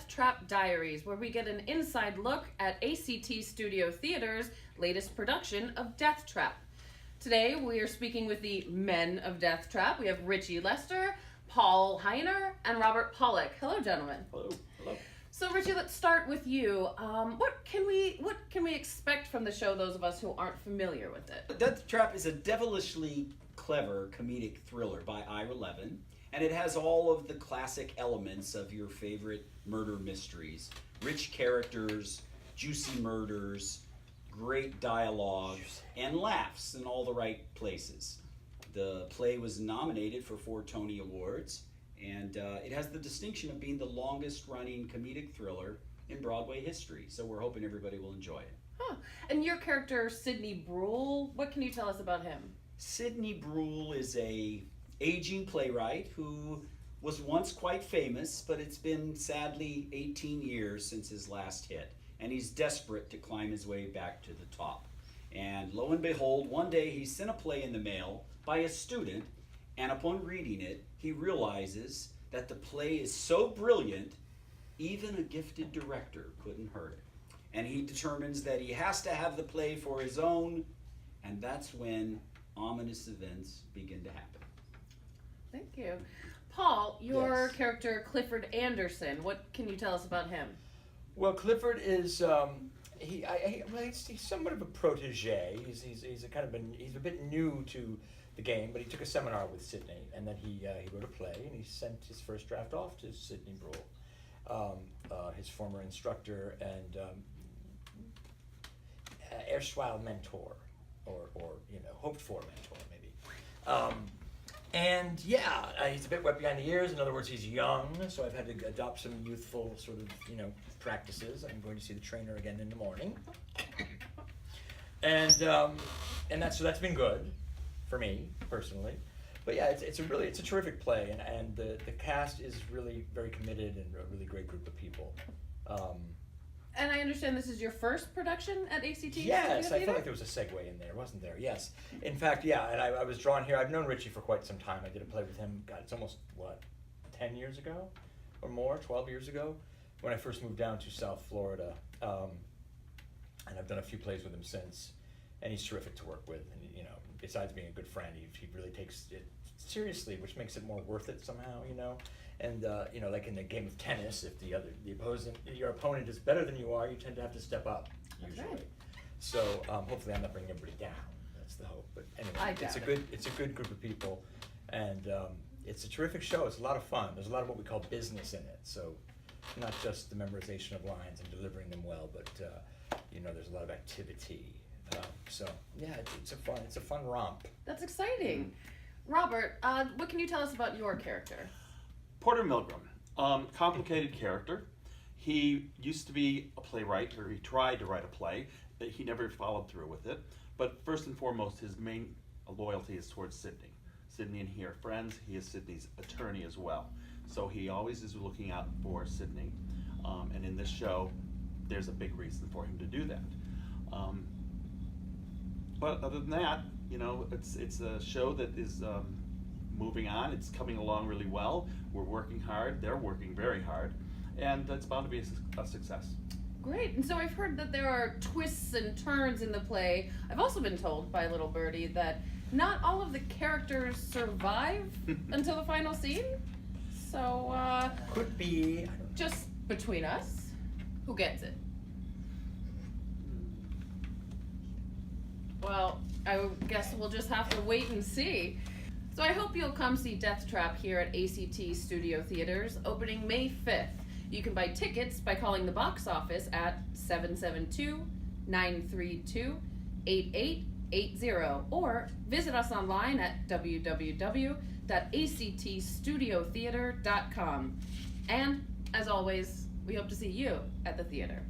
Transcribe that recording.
Deathtrap Diaries, where we get an inside look at ACT Studio Theater's latest production of Deathtrap. Today we are speaking with the men of Deathtrap. We have Richie Lester, Paul Heiner, and Robert Pollock. Hello, gentlemen. Hello. Hello. So, Richie, let's start with you. What can we expect from the show? Those of us who aren't familiar with it. Deathtrap is a devilishly clever comedic thriller by Ira Levin, and it has all of the classic elements of your favorite murder mysteries: rich characters, juicy murders, great dialogue, and laughs in all the right places. The play was nominated for 4 Tony Awards, and it has the distinction of being the longest running comedic thriller in Broadway history, so we're hoping everybody will enjoy it. Huh. And your character, Sidney Brule, what can you tell us about him? Sidney Brule is a aging playwright who was once quite famous, but it's been sadly 18 years since his last hit, and he's desperate to climb his way back to the top. And lo and behold, one day he's sent a play in the mail by a student, and upon reading it, he realizes that the play is so brilliant, even a gifted director couldn't hurt it. And he determines that he has to have the play for his own, and that's when ominous events begin to happen. Thank you. Paul, your Yes. character, Clifford Anderson, what can you tell us about him? Well, Clifford is he's somewhat of a protege. He's a bit new to the game, but he took a seminar with Sidney, and then he wrote a play, and he sent his first draft off to Sidney Brule, his former instructor and erstwhile mentor, or hoped for mentor maybe. And yeah, he's a bit wet behind the ears. In other words, he's young, so I've had to adopt some youthful sort of, practices. I'm going to see the trainer again in the morning. And that's been good for me personally. But yeah, it's a terrific play, and the cast is really very committed and a really great group of people. And I understand this is your first production at ACT? Yes, I felt like there was a segue in there, wasn't there? Yes. In fact, yeah, and I was drawn here. I've known Richie for quite some time. I did a play with him, God, it's almost, 10 years ago or more, 12 years ago, when I first moved down to South Florida. And I've done a few plays with him since, and he's terrific to work with. And, besides being a good friend, he really takes it seriously, which makes it more worth it somehow, And like in the game of tennis, if your opponent is better than you are, you tend to have to step up usually. Okay. So hopefully I'm not bringing everybody down. That's the hope. But anyway, it's a good group of people, and it's a terrific show. It's a lot of fun. There's a lot of what we call business in it. So not just the memorization of lines and delivering them well, but there's a lot of activity. So yeah, it's a fun romp. That's exciting. Robert, what can you tell us about your character? Porter Milgram, complicated character. He used to be a playwright, or he tried to write a play. He never followed through with it. But first and foremost, his main loyalty is towards Sidney. Sidney and he are friends. He is Sidney's attorney as well. So he always is looking out for Sidney. And in this show, there's a big reason for him to do that. But other than that, it's a show that is moving on. It's coming along really well. We're working hard. They're working very hard. And it's bound to be a success. Great. And so I've heard that there are twists and turns in the play. I've also been told by Little Birdie that not all of the characters survive until the final scene. So, Could be. just between us, who gets it? Well, I guess we'll just have to wait and see. So I hope you'll come see Deathtrap here at ACT Studio Theaters, opening May 5th. You can buy tickets by calling the box office at 772-932-8880 or visit us online at www.actstudiotheater.com. And, as always, we hope to see you at the theater.